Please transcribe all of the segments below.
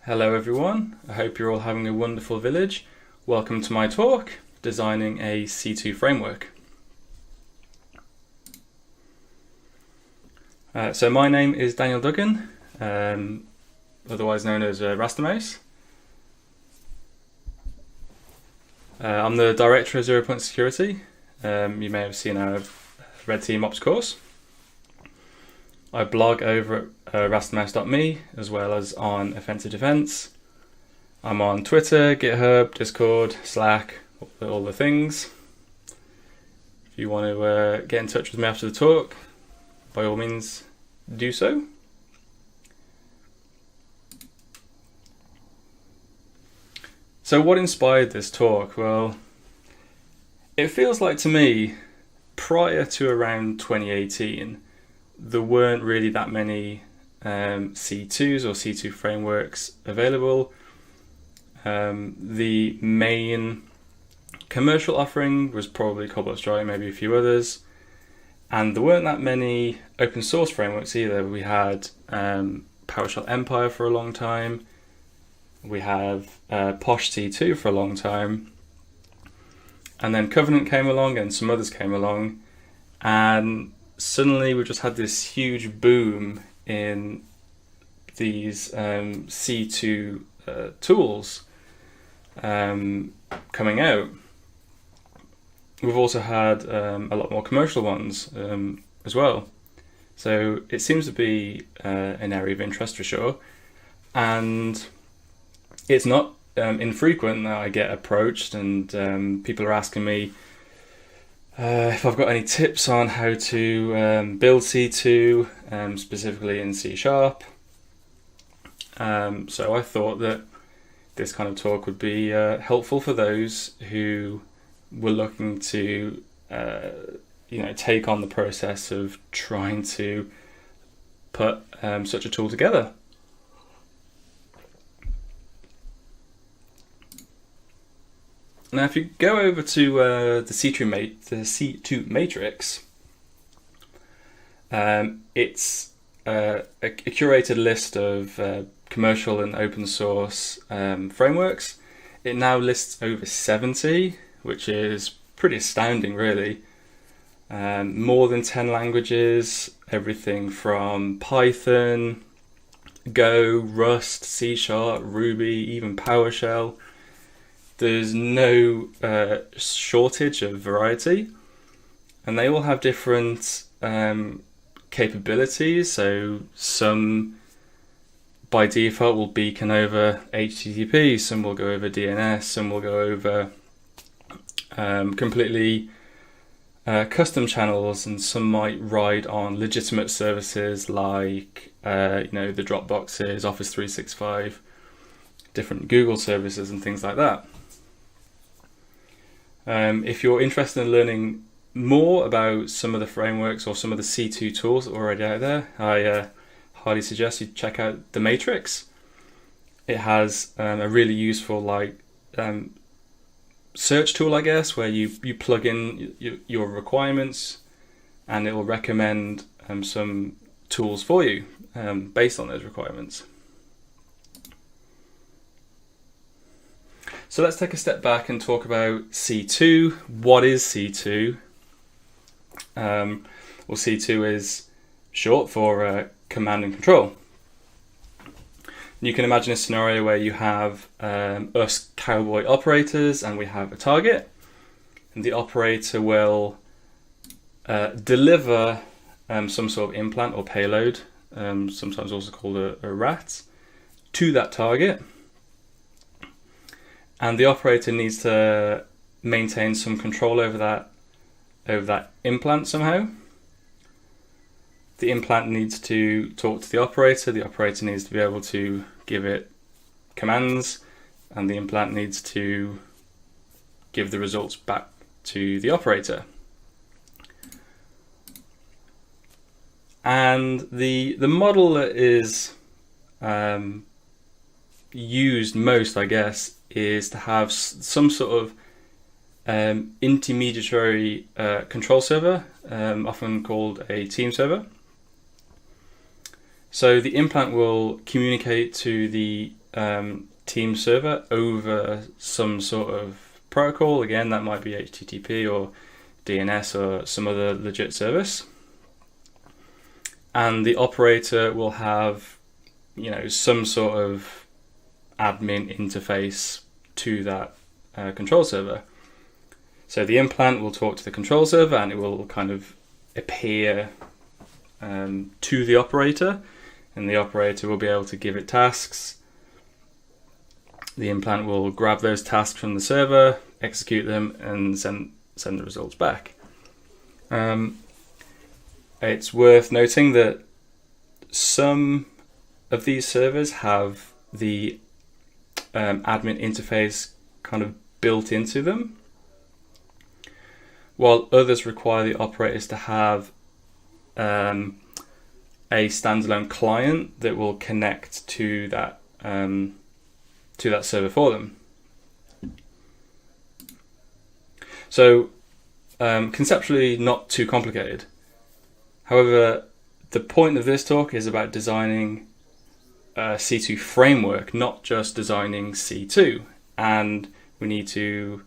Hello everyone, I hope you're all having a wonderful village. Welcome to my talk, Designing a C2 Framework. So my name is Daniel Duggan, otherwise known as Rastermouse. I'm the Director of 0 Point Security. You may have seen our Red Team Ops course. I blog over at rastermouse.me as well as on Offensive Defense. I'm on Twitter, GitHub, Discord, Slack, all the things. If you want to get in touch with me after the talk, by all means do so. So what inspired this talk? Well, it feels like to me, prior to around 2018, there weren't really that many C2s or C2 frameworks available. The main commercial offering was probably Cobalt Strike, maybe a few others. And there weren't that many open source frameworks either. We had PowerShell Empire for a long time. We have Posh C2 for a long time. And then Covenant came along and some others came along. And suddenly we've just had this huge boom in these C2 tools coming out. We've also had a lot more commercial ones as well. So it seems to be an area of interest for sure. And it's not infrequent that I get approached and people are asking me if I've got any tips on how to build C2, specifically in C#. So I thought that this kind of talk would be helpful for those who were looking to take on the process of trying to put such a tool together. Now, if you go over to the C2 matrix, it's a curated list of commercial and open source frameworks. It now lists over 70, which is pretty astounding, really. More than 10 languages, everything from Python, Go, Rust, C#, Ruby, even PowerShell. There's no shortage of variety, and they all have different capabilities. So some by default will beacon over HTTP, some will go over DNS, some will go over completely custom channels, and some might ride on legitimate services like the Dropboxes, Office 365, different Google services and things like that. If you're interested in learning more about some of the frameworks or some of the C2 tools that are already out there, I highly suggest you check out the Matrix. It has a really useful search tool, I guess, where you plug in your requirements and it will recommend some tools for you based on those requirements. So let's take a step back and talk about C2. What is C2? Well, C2 is short for command and control. You can imagine a scenario where you have us cowboy operators and we have a target, and the operator will deliver some sort of implant or payload, sometimes also called a RAT, to that target. And the operator needs to maintain some control over that implant somehow. The implant needs to talk to the operator needs to be able to give it commands, and the implant needs to give the results back to the operator. And the model that is used most, I guess, is to have some sort of intermediary control server, often called a team server. So the implant will communicate to the team server over some sort of protocol. Again, that might be HTTP or DNS or some other legit service. And the operator will have, some sort of admin interface to that control server. So the implant will talk to the control server, and it will kind of appear to the operator, and the operator will be able to give it tasks. The implant will grab those tasks from the server, execute them, and send the results back. It's worth noting that some of these servers have the admin interface kind of built into them, while others require the operators to have a standalone client that will connect to that server for them. So conceptually not too complicated. However, the point of this talk is about designing a C2 framework, not just designing C2. And we need to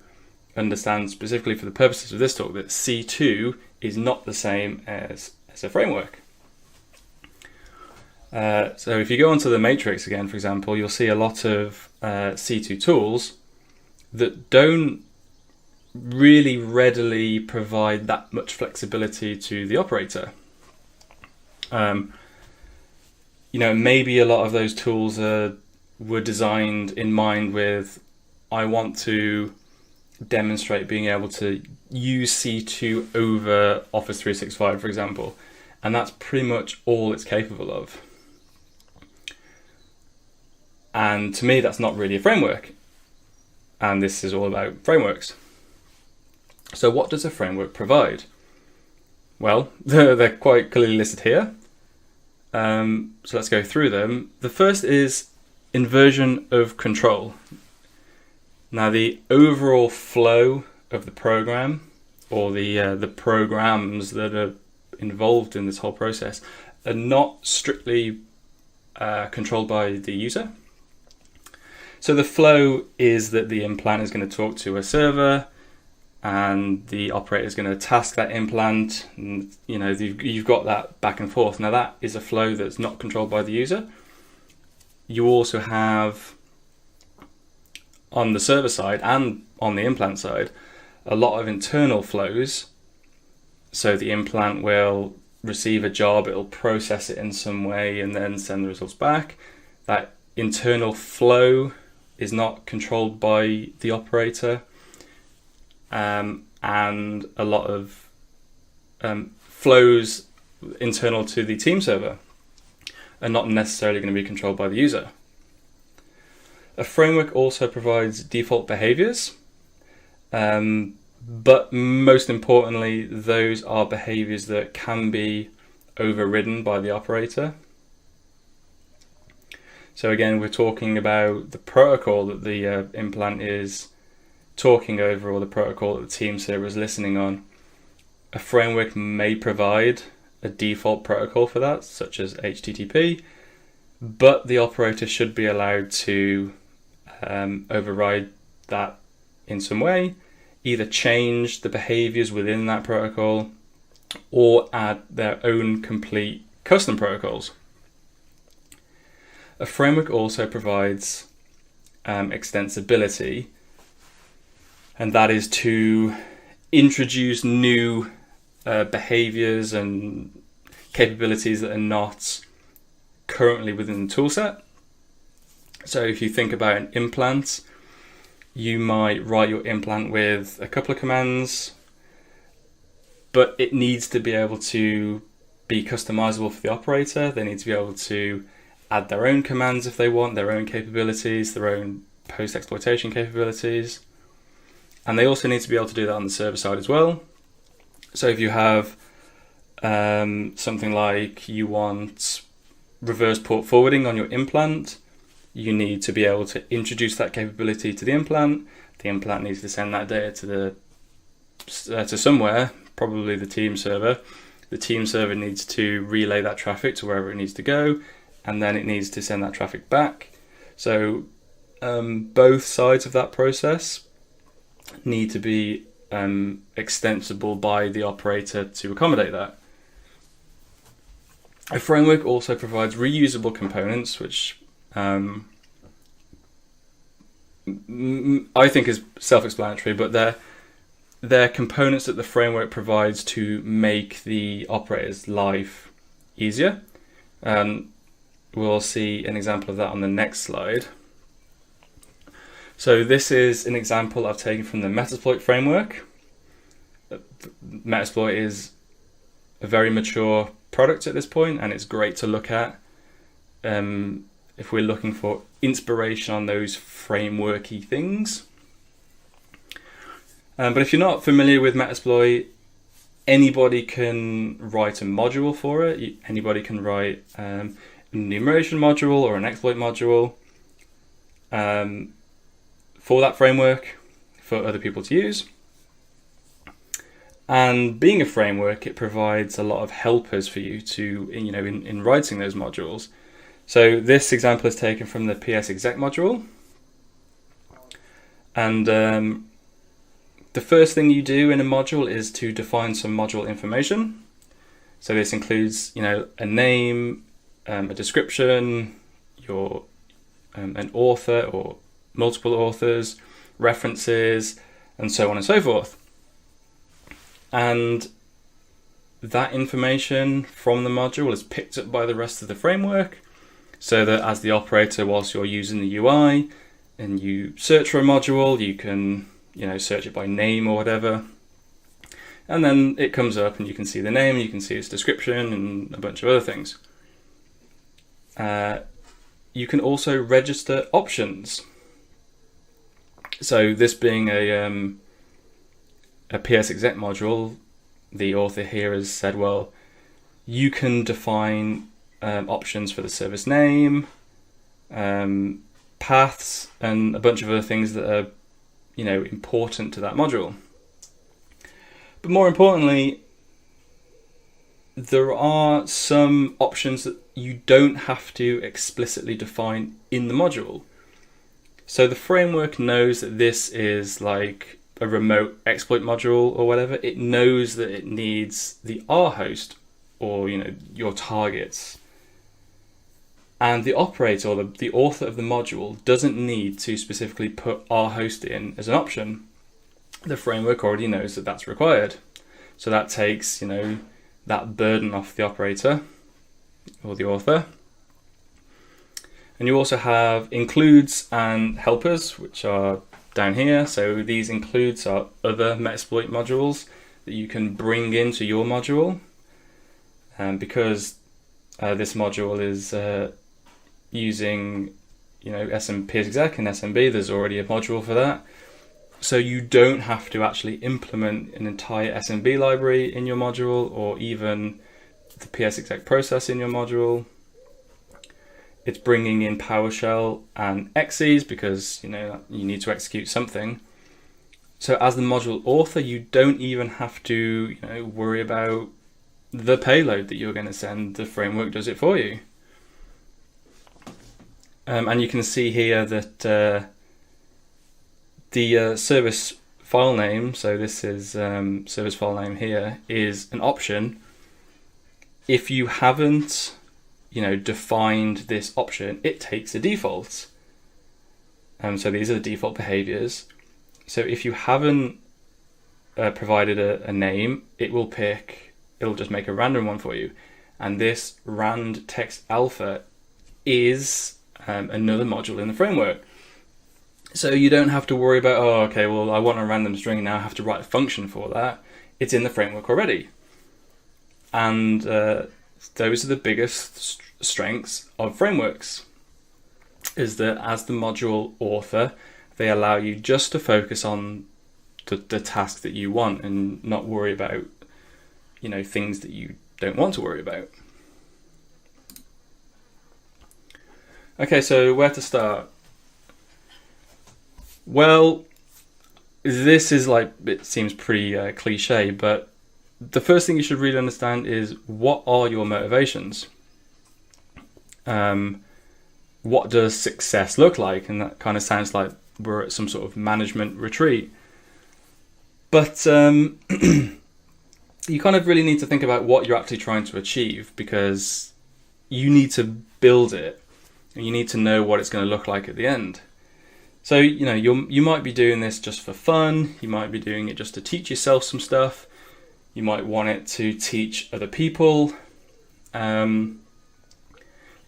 understand specifically for the purposes of this talk that C2 is not the same as a framework. So if you go onto the matrix again, for example, you'll see a lot of C2 tools that don't really readily provide that much flexibility to the operator. Maybe a lot of those tools were designed in mind with, I want to demonstrate being able to use C2 over Office 365, for example, and that's pretty much all it's capable of. And to me, that's not really a framework. And this is all about frameworks. So what does a framework provide? Well, they're quite clearly listed here. So let's go through them. The first is inversion of control. Now, the overall flow of the program, or the programs that are involved in this whole process, are not strictly controlled by the user. So the flow is that the implant is going to talk to a server, and the operator is going to task that implant, and you've got that back and forth. Now that is a flow that's not controlled by the user. You also have, on the server side and on the implant side, a lot of internal flows. So the implant will receive a job, it'll process it in some way and then send the results back. That internal flow is not controlled by the operator. And a lot of flows internal to the team server are not necessarily going to be controlled by the user. A framework also provides default behaviors, but most importantly, those are behaviors that can be overridden by the operator. So again, we're talking about the protocol that the implant is talking over, or the protocol that the team server is listening on. A framework may provide a default protocol for that, such as HTTP, but the operator should be allowed to override that in some way, either change the behaviors within that protocol or add their own complete custom protocols. A framework also provides extensibility, and that is to introduce new behaviors and capabilities that are not currently within the toolset. So if you think about an implant, you might write your implant with a couple of commands, but it needs to be able to be customizable for the operator. They need to be able to add their own commands if they want, their own capabilities, their own post-exploitation capabilities. And they also need to be able to do that on the server side as well. So if you have something like you want reverse port forwarding on your implant, you need to be able to introduce that capability to the implant. The implant needs to send that data to somewhere, probably the team server. The team server needs to relay that traffic to wherever it needs to go, and then it needs to send that traffic back. So both sides of that process need to be extensible by the operator to accommodate that. A framework also provides reusable components, which I think is self-explanatory, but they're components that the framework provides to make the operator's life easier. We'll see an example of that on the next slide. So this is an example I've taken from the METASPLOIT framework. METASPLOIT is a very mature product at this point, and it's great to look at if we're looking for inspiration on those frameworky things. But if you're not familiar with METASPLOIT, anybody can write a module for it. Anybody can write an enumeration module or an exploit module for that framework for other people to use. And being a framework, it provides a lot of helpers for you to, in writing those modules. So this example is taken from the PS-exec module. And the first thing you do in a module is to define some module information. So this includes, a name, a description, an author or multiple authors, references, and so on and so forth. And that information from the module is picked up by the rest of the framework, so that as the operator, whilst you're using the UI and you search for a module, you can search it by name or whatever, and then it comes up and you can see the name, you can see its description and a bunch of other things. You can also register options. So this being a PS-exec module, the author here has said, well, you can define options for the service name, paths, and a bunch of other things that are, important to that module. But more importantly, there are some options that you don't have to explicitly define in the module. So the framework knows that this is like a remote exploit module or whatever. It knows that it needs the R host or your targets. And the operator or the author of the module doesn't need to specifically put R host in as an option. The framework already knows that that's required. So that takes, that burden off the operator or the author. And you also have includes and helpers, which are down here. So these includes are other Metasploit modules that you can bring into your module. And because this module is using PS-exec and SMB, there's already a module for that. So you don't have to actually implement an entire SMB library in your module or even the PS-exec process in your module. It's bringing in PowerShell and exes because you need to execute something. So as the module author, you don't even have to worry about the payload that you're going to send. The framework does it for you. And you can see here that the service file name, so this is service file name here, is an option. If you haven't defined this option, it takes a default. So these are the default behaviors. So if you haven't provided a name, it'll just make a random one for you. And this rand text alpha is another module in the framework. So you don't have to worry about, I want a random string, now I have to write a function for that. It's in the framework already. And those are the biggest strengths of frameworks, is that as the module author, they allow you just to focus on the task that you want and not worry about, things that you don't want to worry about. Okay, so where to start? Well, this is it seems pretty cliche, but the first thing you should really understand is what are your motivations. what does success look like? And that kind of sounds like we're at some sort of management retreat. But you kind of really need to think about what you're actually trying to achieve, because you need to build it and you need to know what it's going to look like at the end. So, you might be doing this just for fun. You might be doing it just to teach yourself some stuff. You might want it to teach other people. You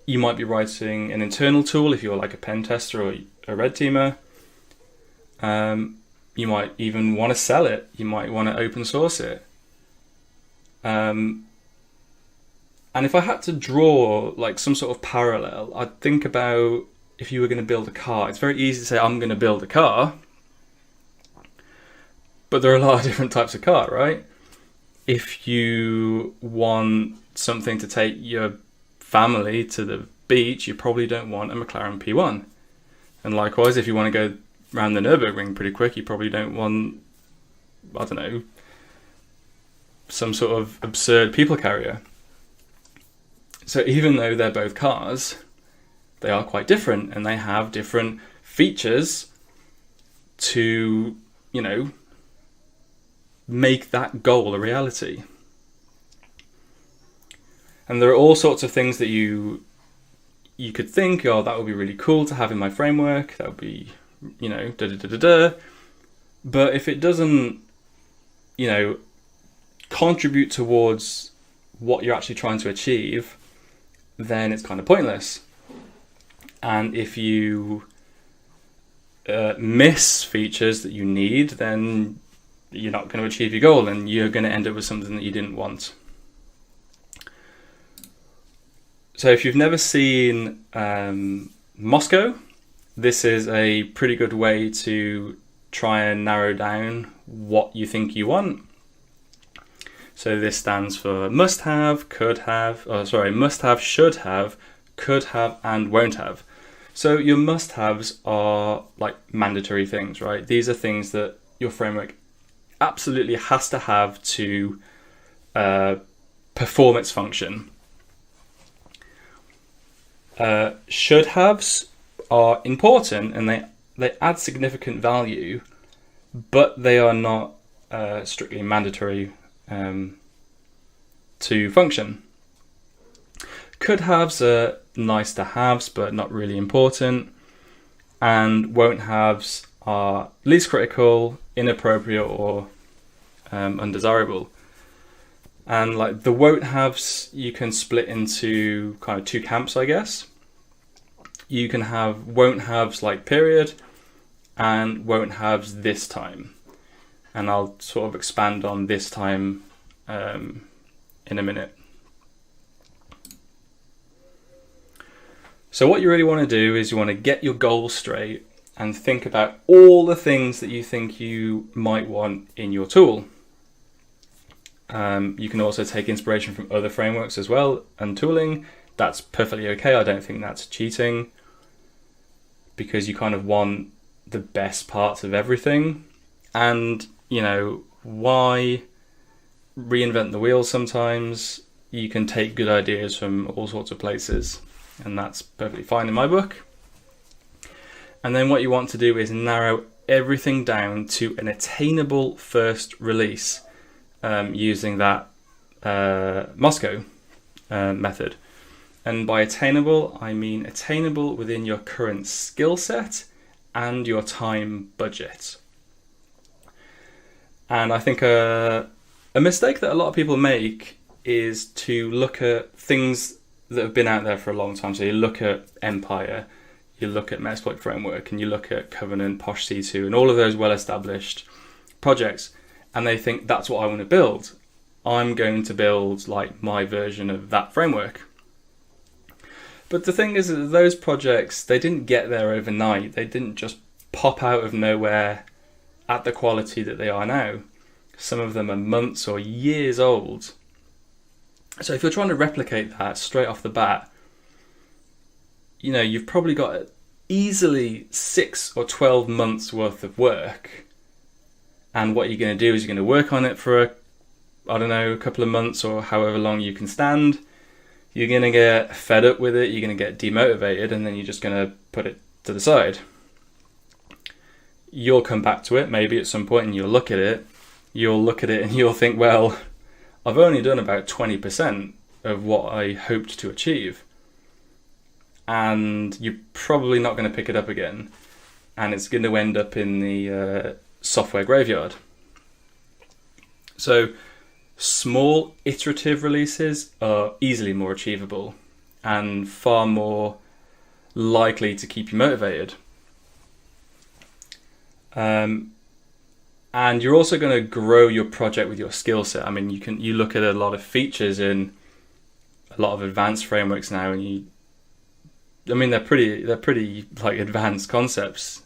might be writing an internal tool if you're like a pen tester or a red teamer. You might even want to sell it. You might want to open source it. And if I had to draw like some sort of parallel, I'd think about if you were going to build a car. It's very easy to say, I'm going to build a car. But there are a lot of different types of car, right? If you want something to take your family to the beach, you probably don't want a McLaren P1. And likewise, if you want to go around the Nürburgring pretty quick, you probably don't want, I don't know, some sort of absurd people carrier. So even though they're both cars, they are quite different, and they have different features to, make that goal a reality. And there are all sorts of things that you could think, oh, that would be really cool to have in my framework. That would be, But if it doesn't, contribute towards what you're actually trying to achieve, then it's kind of pointless. And if you miss features that you need, then you're not going to achieve your goal, and you're going to end up with something that you didn't want. So if you've never seen Moscow, this is a pretty good way to try and narrow down what you think you want. So this stands for must have, must have, should have, could have, and won't have. So your must haves are like mandatory things, right? These are things that your framework absolutely has to have to perform its function. Should haves are important, and they add significant value, but they are not strictly mandatory to function. Could haves are nice to haves, but not really important. And won't haves are least critical, inappropriate, or undesirable. And like the won't haves, you can split into kind of two camps, I guess. You can have won't haves like period, and won't haves this time. And I'll sort of expand on this time in a minute. So what you really want to do is you want to get your goals straight and think about all the things that you think you might want in your tool. You can also take inspiration from other frameworks as well and tooling. That's perfectly okay. I don't think that's cheating, because you kind of want the best parts of everything. And, why reinvent the wheel sometimes? You can take good ideas from all sorts of places, and that's perfectly fine in my book. And then what you want to do is narrow everything down to an attainable first release using that Moscow method. And by attainable, I mean attainable within your current skill set and your time budget. And I think a mistake that a lot of people make is to look at things that have been out there for a long time. So you look at Empire, you look at Metasploit Framework, and you look at Covenant, Posh C2, and all of those well-established projects, and they think that's what I want to build. I'm going to build like my version of that framework. But the thing is that those projects, they didn't get there overnight. They didn't just pop out of nowhere at the quality that they are now. Some of them are months or years old. So if you're trying to replicate that straight off the bat, you've probably got easily 6 or 12 months worth of work. And what you're going to do is you're going to work on it for a couple of months or however long you can stand. you're going to get fed up with it, you're going to get demotivated, and then you're just going to put it to the side. You'll come back to it maybe at some point and you'll look at it and you'll think, well, I've only done about 20% of what I hoped to achieve. And you're probably not going to pick it up again. And it's going to end up in the software graveyard. So small iterative releases are easily more achievable and far more likely to keep you motivated. And you're also going to grow your project with your skill set. I mean, you look at a lot of features in a lot of advanced frameworks now, and they're pretty like advanced concepts.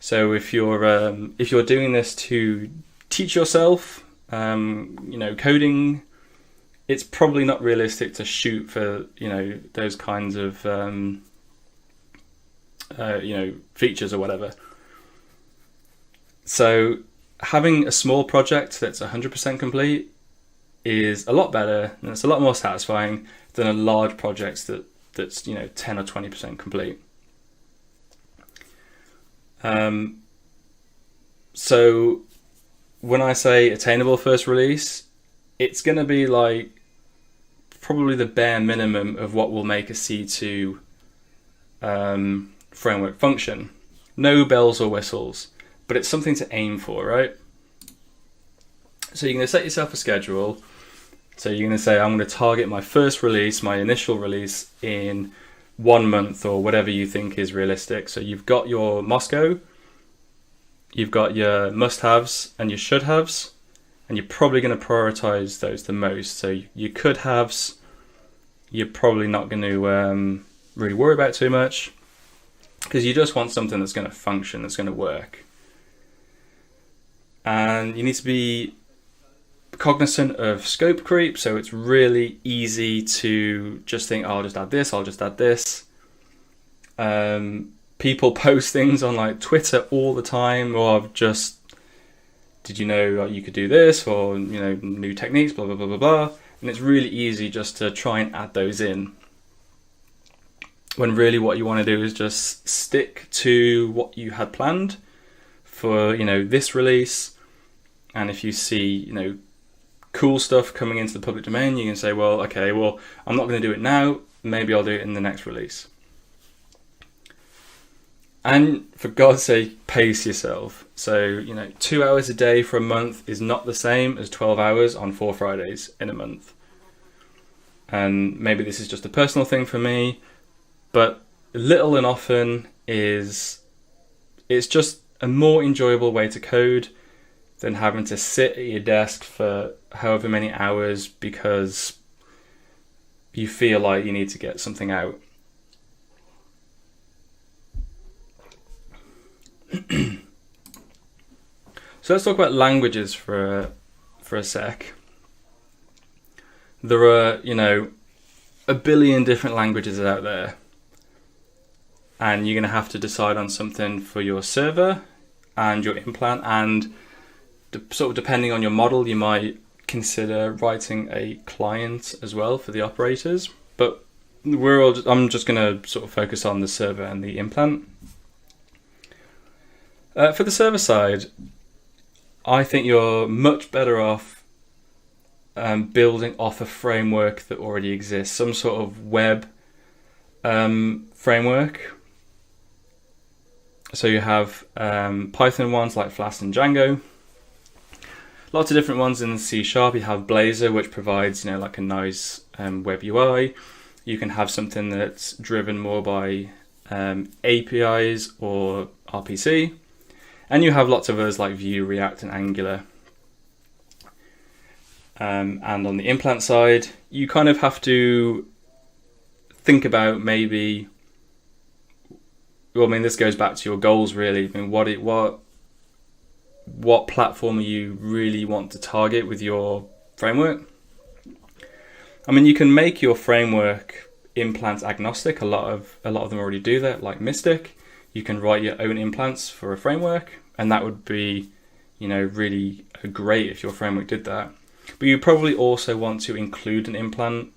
So if you're doing this to teach yourself, coding, it's probably not realistic to shoot for those kinds of features or whatever. So having a small project that's 100% complete is a lot better, and it's a lot more satisfying than a large project that's 10 or 20% complete. So when I say attainable first release, it's going to be like probably the bare minimum of what will make a C2 framework function. No bells or whistles, but it's something to aim for, right? So you're going to set yourself a schedule. So you're going to say, I'm going to target my first release, my initial release, in 1 month or whatever you think is realistic. So you've got your Moscow, you've got your must-haves and your should-haves, and you're probably going to prioritize those the most. So your could-haves, you're probably not going to really worry about too much, because you just want something that's going to function, that's going to work. And you need to be cognizant of scope creep, so it's really easy to just think, oh, I'll just add this. People post things on like Twitter all the time, or just, did you know you could do this, or new techniques, blah blah blah blah blah, and it's really easy just to try and add those in, when really what you want to do is just stick to what you had planned for this release. And if you see cool stuff coming into the public domain, you can say, well, okay, well, I'm not going to do it now, maybe I'll do it in the next release. And for God's sake, pace yourself. So 2 hours a day for a month is not the same as 12 hours on 4 Fridays in a month. And maybe this is just a personal thing for me, but little and often it's just a more enjoyable way to code than having to sit at your desk for however many hours because you feel like you need to get something out. So let's talk about languages for a sec. There are, a billion different languages out there, and you're going to have to decide on something for your server and your implant, and sort of depending on your model, you might consider writing a client as well for the operators. But I'm just going to sort of focus on the server and the implant. For the server side, I think you're much better off building off a framework that already exists, some sort of web framework. So you have Python ones like Flask and Django. Lots of different ones in C#. You have Blazor, which provides like a nice web UI. You can have something that's driven more by APIs or RPC. And you have lots of others like Vue, React, and Angular. And on the implant side, you kind of have to think about maybe, this goes back to your goals really. What platform you really want to target with your framework. You can make your framework implant agnostic. A lot of them already do that, like Mystic. You can write your own implants for a framework, and that would be, really great if your framework did that. But you probably also want to include an implant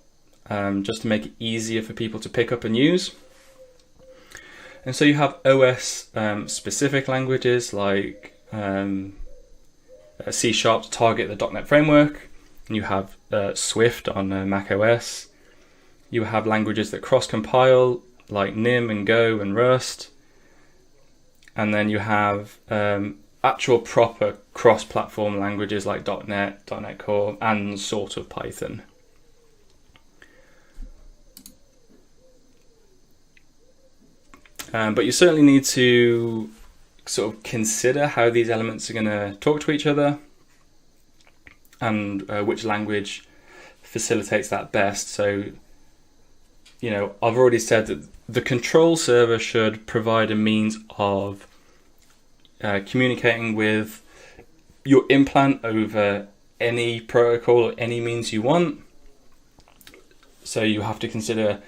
just to make it easier for people to pick up and use. And so you have OS specific languages like C# to target the .NET framework. And you have Swift on Mac OS. You have languages that cross-compile like Nim and Go and Rust. And then you have actual proper cross-platform languages like .NET, .NET Core, and sort of Python. But you certainly need to sort of consider how these elements are going to talk to each other and which language facilitates that best. So, you know, I've already said that the control server should provide a means of communicating with your implant over any protocol or any means you want. So you have to consider,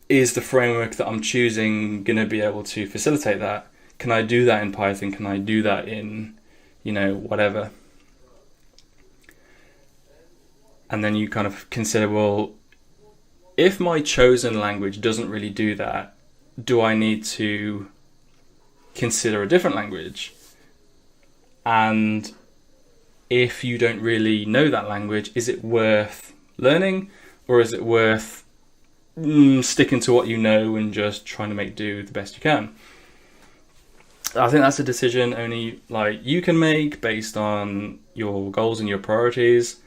is the framework that I'm choosing going to be able to facilitate that? Can I do that in Python? Can I do that in, you know, whatever? And then you kind of consider, well, if my chosen language doesn't really do that, do I need to consider a different language? And if you don't really know that language, is it worth learning, or is it worth sticking to what you know and just trying to make do the best you can? I think that's a decision only like you can make based on your goals and your priorities.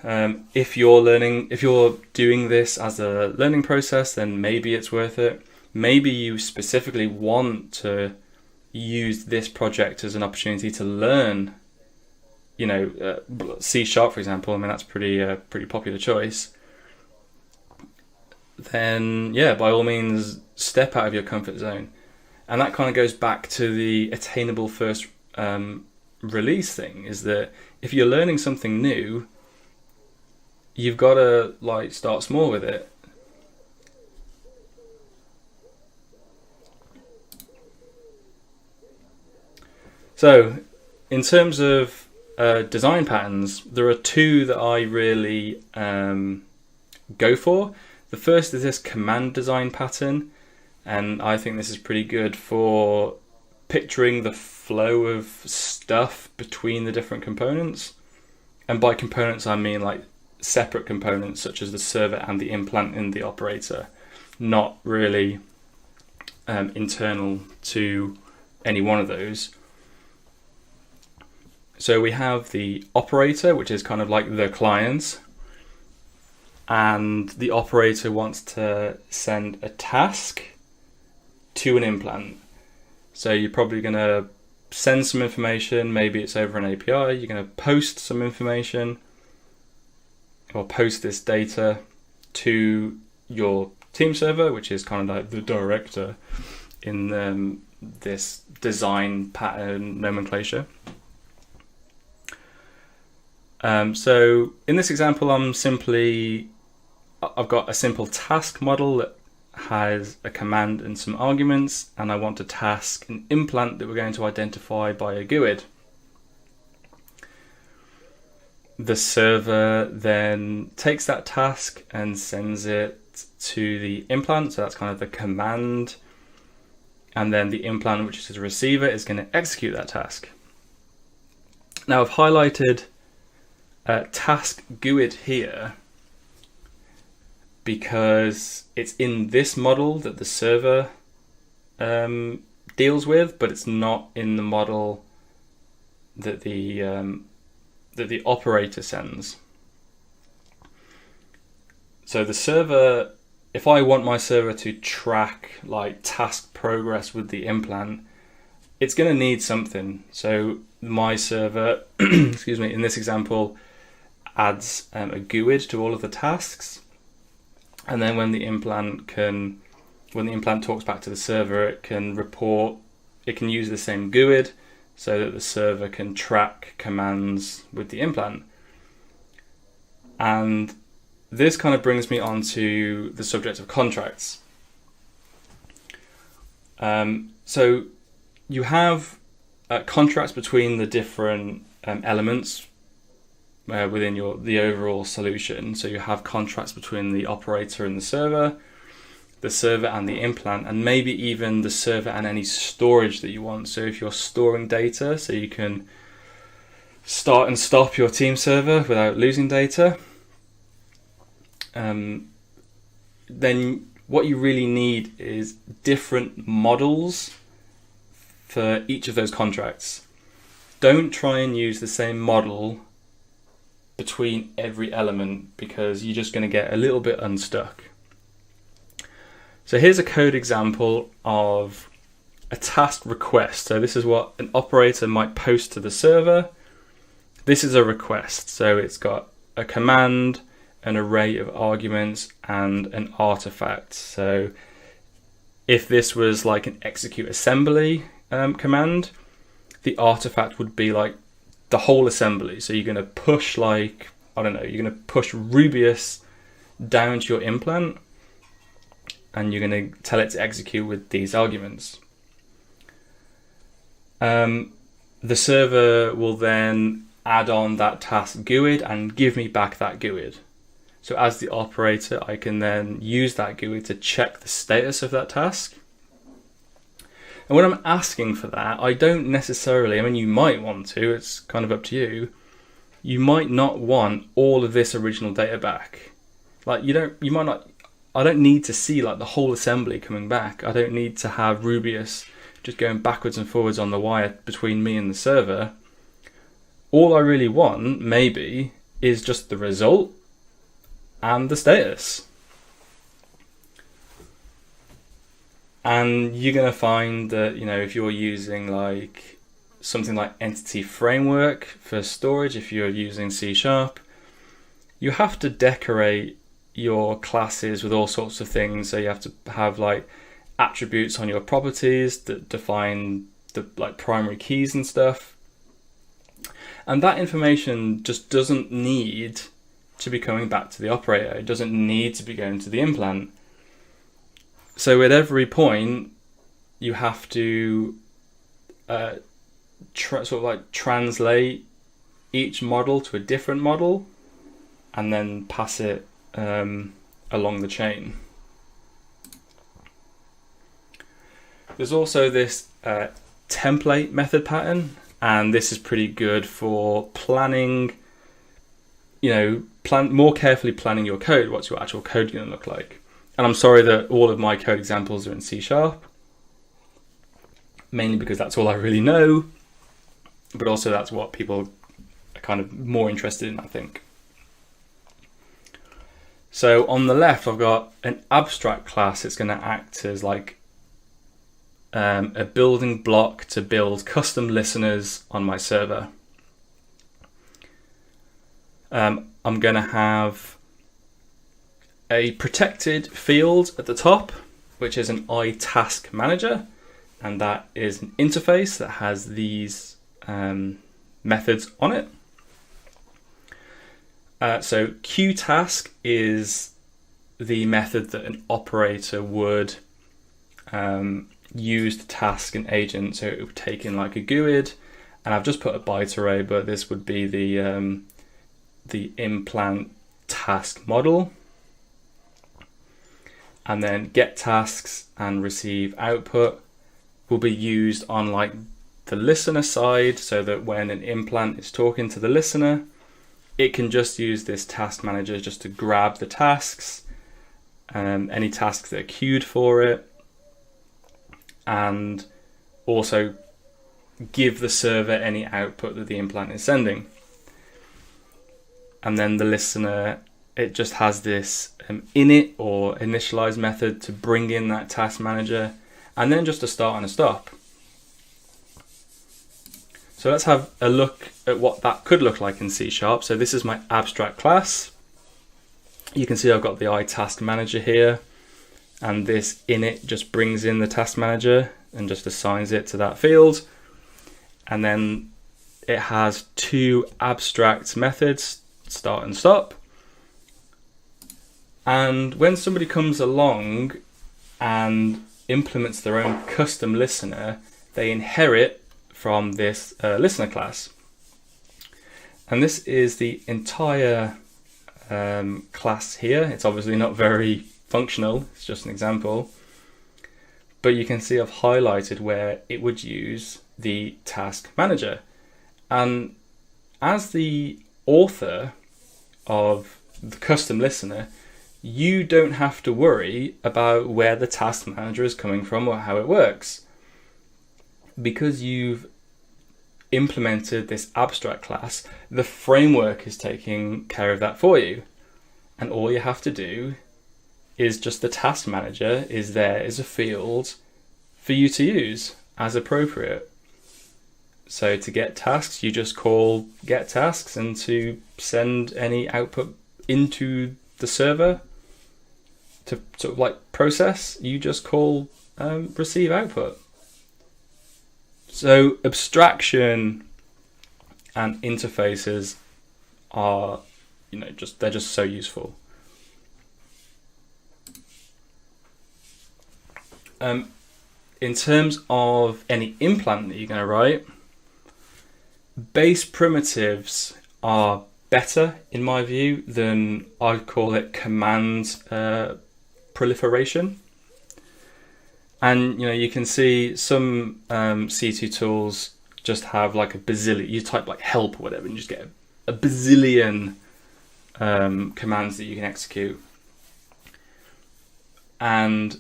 If you're doing this as a learning process, then maybe it's worth it. Maybe you specifically want to use this project as an opportunity to learn, you know, C#, for example. I mean, that's pretty popular choice. Then, yeah, by all means, step out of your comfort zone. And that kind of goes back to the attainable first release thing, is that if you're learning something new, you've got to like start small with it. So, in terms of design patterns, there are two that I really go for. The first is this command design pattern, and I think this is pretty good for picturing the flow of stuff between the different components. And by components, I mean like separate components such as the server and the implant in the operator, not really internal to any one of those. So we have the operator, which is kind of like the client, and the operator wants to send a task to an implant. So you're probably going to send some information, maybe it's over an API, you're going to post some information or post this data to your team server, which is kind of like the director in this design pattern nomenclature. So in this example, I've got a simple task model that has a command and some arguments, and I want to task an implant that we're going to identify by a GUID. The server then takes that task and sends it to the implant, so that's kind of the command, and then the implant, which is the receiver, is going to execute that task. Now I've highlighted task GUID here because it's in this model that the server deals with, but it's not in the model that the operator sends. So the server, if I want my server to track like task progress with the implant, it's going to need something. So my server, excuse me, in this example, adds a GUID to all of the tasks, and then when the implant talks back to the server, it can use the same GUID so that the server can track commands with the implant. And this kind of brings me on to the subject of contracts. So you have contracts between the different elements within the overall solution. So you have contracts between the operator and the server and the implant, and maybe even the server and any storage that you want. So if you're storing data, so you can start and stop your team server without losing data, then what you really need is different models for each of those contracts. Don't try and use the same model between every element, because you're just going to get a little bit unstuck. So here's a code example of a task request. So this is what an operator might post to the server. This is a request. So it's got a command, an array of arguments, and an artifact. So if this was like an execute assembly command, the artifact would be like the whole assembly. So you're going to push you're going to push Rubius down to your implant, and you're going to tell it to execute with these arguments. The server will then add on that task GUID and give me back that GUID. So as the operator, I can then use that GUID to check the status of that task. And when I'm asking for that, I don't necessarily, you might want to, it's kind of up to you. You might not want all of this original data back. I don't need to see like the whole assembly coming back. I don't need to have Rubius just going backwards and forwards on the wire between me and the server. All I really want, maybe, is just the result and the status. And you're going to find that, if you're using like something like Entity Framework for storage, if you're using C#, you have to decorate your classes with all sorts of things. So you have to have like attributes on your properties that define the like primary keys and stuff. And that information just doesn't need to be coming back to the operator. It doesn't need to be going to the implant. So at every point, you have to translate each model to a different model and then pass it along the chain. There's also this template method pattern, and this is pretty good for planning, more carefully planning your code. What's your actual code going to look like? And I'm sorry that all of my code examples are in C#, mainly because that's all I really know, but also that's what people are kind of more interested in, I think. So on the left, I've got an abstract class. It's going to act as like a building block to build custom listeners on my server. I'm going to have a protected field at the top, which is an iTask manager, and that is an interface that has these methods on it. So QTask is the method that an operator would use to task an agent. So it would take in like a GUID, and I've just put a byte array, but this would be the implant task model. And then get tasks and receive output will be used on like the listener side, so that when an implant is talking to the listener, it can just use this task manager just to grab the tasks, any tasks that are queued for it, and also give the server any output that the implant is sending. And then the listener, it just has this init or initialize method to bring in that task manager, and then just a start and a stop. So let's have a look at what that could look like in C#. So this is my abstract class. You can see I've got the iTask manager here, and this init just brings in the task manager and just assigns it to that field. And then it has two abstract methods, start and stop. And when somebody comes along and implements their own custom listener, they inherit from this listener class. And this is the entire class here. It's obviously not very functional, it's just an example. But you can see I've highlighted where it would use the task manager. And as the author of the custom listener, you don't have to worry about where the task manager is coming from or how it works. Because you've implemented this abstract class, the framework is taking care of that for you. And all you have to do is just the task manager is there as a field for you to use as appropriate. So to get tasks, you just call get tasks, and to send any output into the server to sort of like process, you just call receive output. So abstraction and interfaces are, they're just so useful. In terms of any implant that you're going to write, base primitives are better, in my view, than I'd call it command proliferation. And you can see some C2 tools just have like a bazillion. You type like help or whatever, and you just get a bazillion commands that you can execute. And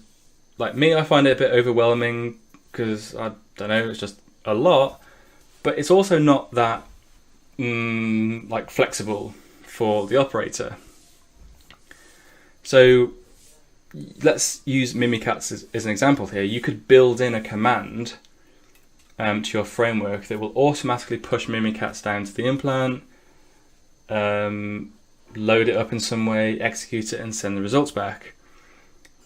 like me, I find it a bit overwhelming because I don't know, it's just a lot. But it's also not that like flexible for the operator. So let's use Mimikatz as an example here. You could build in a command to your framework that will automatically push Mimikatz down to the implant, load it up in some way, execute it, and send the results back.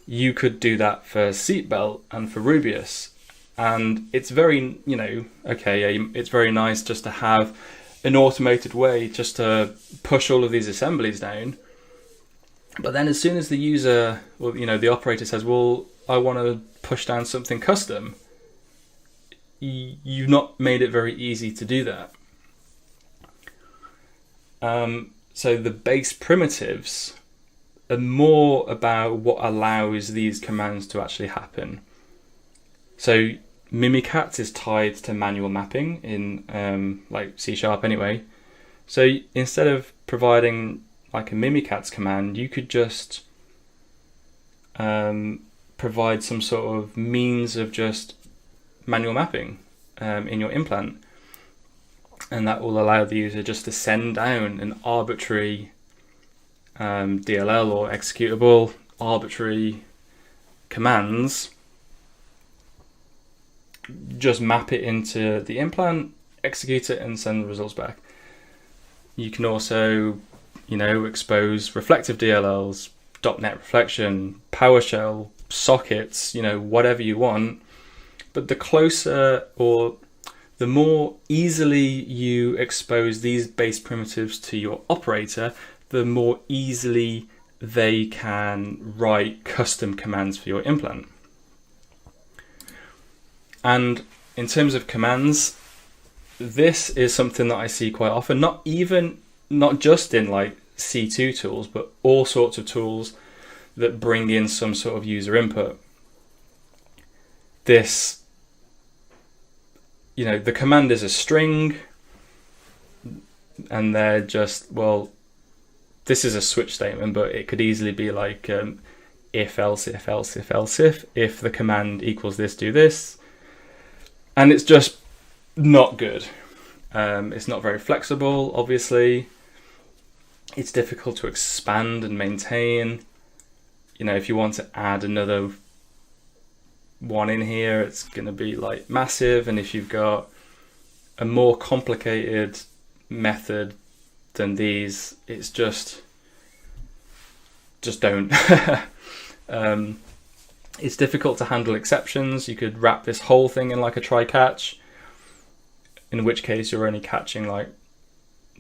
You could do that for Seatbelt and for Rubius. And it's very, it's very nice just to have an automated way just to push all of these assemblies down. But then as soon as the user, the operator says, well, I want to push down something custom, you've not made it very easy to do that. So the base primitives are more about what allows these commands to actually happen. So Mimikatz is tied to manual mapping in like C# anyway. So instead of providing like a Mimikatz command, you could just provide some sort of means of just manual mapping in your implant. And that will allow the user just to send down an arbitrary DLL or executable, arbitrary commands, just map it into the implant, execute it, and send the results back. You can also, expose reflective DLLs, .NET reflection, PowerShell, sockets, whatever you want. But the closer or the more easily you expose these base primitives to your operator, the more easily they can write custom commands for your implant. And in terms of commands, this is something that I see quite often, not just in like C2 tools, but all sorts of tools that bring in some sort of user input. This, the command is a string, and they're just, this is a switch statement, but it could easily be like if, else, if, else, if, else, if the command equals this, do this. And it's just not good. It's not very flexible, obviously. It's difficult to expand and maintain. If you want to add another one in here, it's going to be like massive. And if you've got a more complicated method than these, it's just don't. It's difficult to handle exceptions. You could wrap this whole thing in like a try-catch, in which case you're only catching like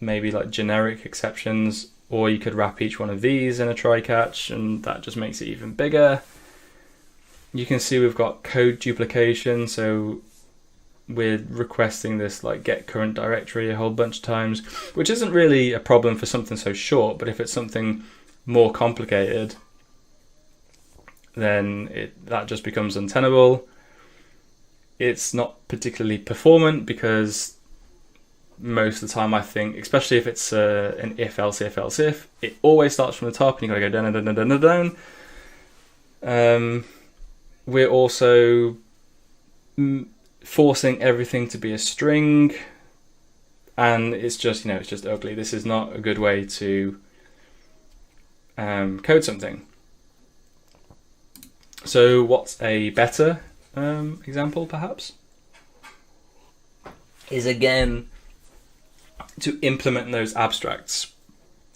maybe like generic exceptions, or you could wrap each one of these in a try-catch, and that just makes it even bigger. You can see we've got code duplication, so we're requesting this like get current directory a whole bunch of times, which isn't really a problem for something so short, but if it's something more complicated, then that just becomes untenable. It's not particularly performant because most of the time I think, especially if it's an if-else, it always starts from the top and you've got to go down, down, down, down, down. We're also forcing everything to be a string, and it's just ugly. This is not a good way to code something. So what's a better example, perhaps, is again to implement those abstracts.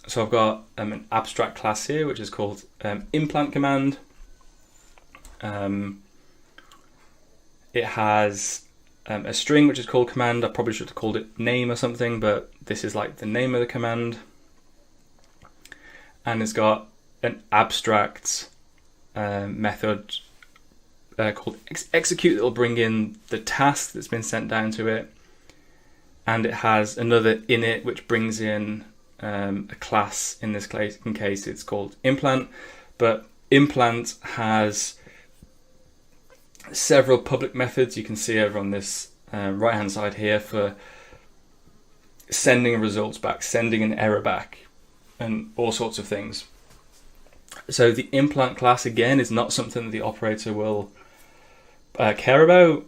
So I've got an abstract class here which is called implant command. It has a string which is called command. I probably should have called it name or something, but this is like the name of the command. And it's got an abstract method called execute that will bring in the task that's been sent down to it. And it has another init which brings in a class. In this case it's called implant, but implant has several public methods you can see over on this right hand side here for sending results back, sending an error back, and all sorts of things. So the implant class again is not something that the operator will care about,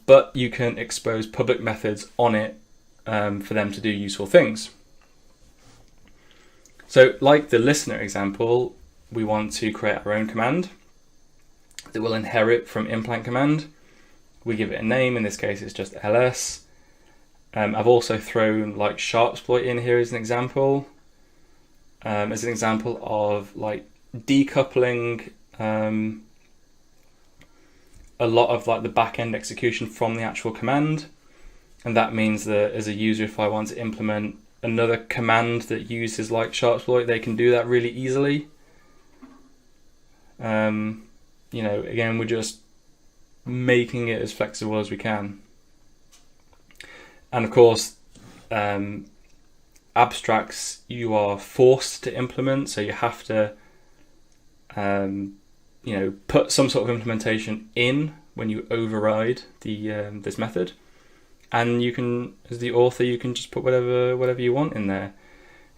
but you can expose public methods on it for them to do useful things. So like the listener example, we want to create our own command that will inherit from implant command. We give it a name, in this case it's just ls. I've also thrown like sharpsploit in here as an example of like decoupling a lot of like the back-end execution from the actual command. And that means that as a user, if I want to implement another command that uses like sharpsploit, they can do that really easily. Again, we're just making it as flexible as we can. And of course, abstracts you are forced to implement, so you have to put some sort of implementation in when you override the this method. And you can, as the author, you can just put whatever you want in there.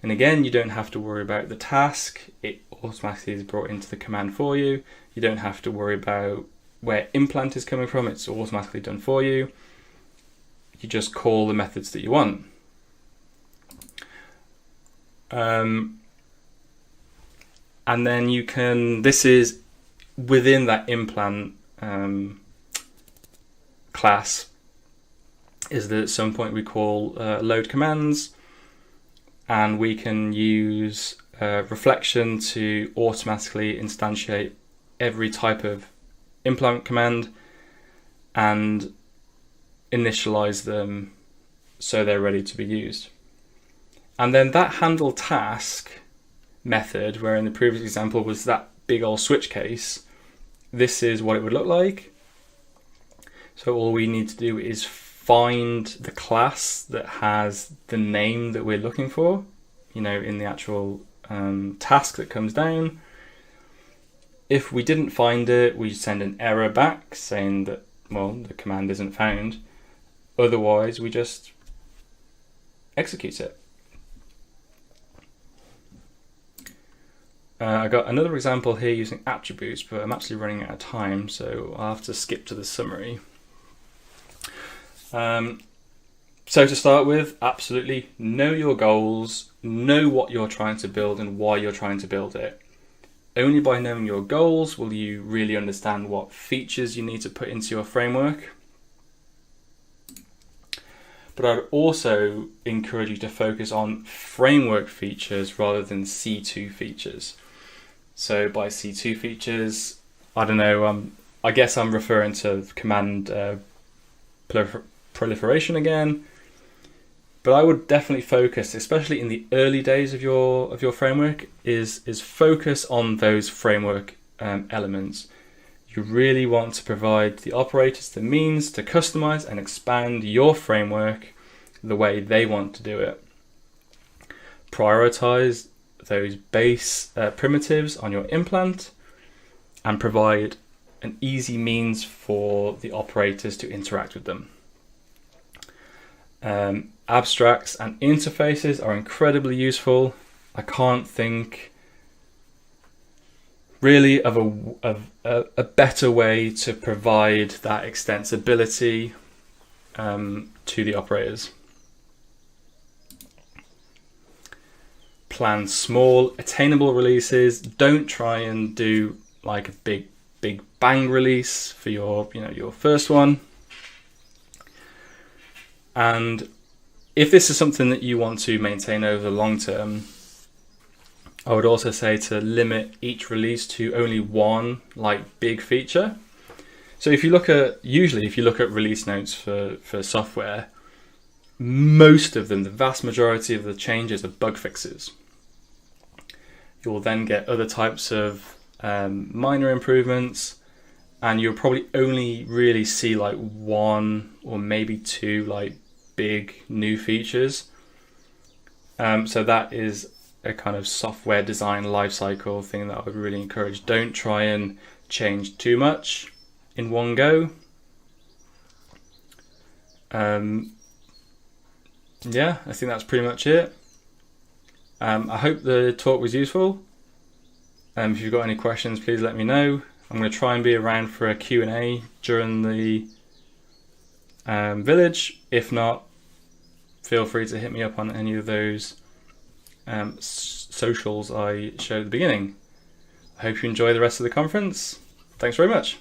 And again, you don't have to worry about the task. It automatically is brought into the command for you. You don't have to worry about where implant is coming from. It's automatically done for you. You just call the methods that you want. And then you can, this is within that implant class, is that at some point we call load commands, and we can use reflection to automatically instantiate every type of implant command and initialize them so they're ready to be used. And then that handle task method, where in the previous example was that big old switch case, this is what it would look like. So all we need to do is find the class that has the name that we're looking for, in the actual task that comes down. If we didn't find it, we send an error back saying that, well, the command isn't found. Otherwise, we just execute it. I got another example here using attributes, but I'm actually running out of time, so I'll have to skip to the summary. So to start with, absolutely know your goals, know what you're trying to build and why you're trying to build it. Only by knowing your goals will you really understand what features you need to put into your framework. But I'd also encourage you to focus on framework features rather than C2 features. So by C2 features, I don't know, I guess I'm referring to command proliferation again. But I would definitely focus, especially in the early days of your framework, is focus on those framework elements. You really want to provide the operators the means to customize and expand your framework the way they want to do it. Prioritize those base primitives on your implant and provide an easy means for the operators to interact with them. Abstracts and interfaces are incredibly useful. I can't think really of a better way to provide that extensibility to the operators. Plan small, attainable releases. Don't try and do like a big bang release for your first one. And if this is something that you want to maintain over the long term, I would also say to limit each release to only one like big feature. So if you look at release notes for software, most of them, the vast majority of the changes are bug fixes. You'll then get other types of minor improvements, and you'll probably only really see like one or maybe two like big new features. So that is a kind of software design lifecycle thing that I would really encourage. Don't try and change too much in one go. Yeah, I think that's pretty much it. I hope the talk was useful. If you've got any questions, please let me know. I'm going to try and be around for a Q&A during the village. If not, feel free to hit me up on any of those socials I showed at the beginning. I hope you enjoy the rest of the conference. Thanks very much.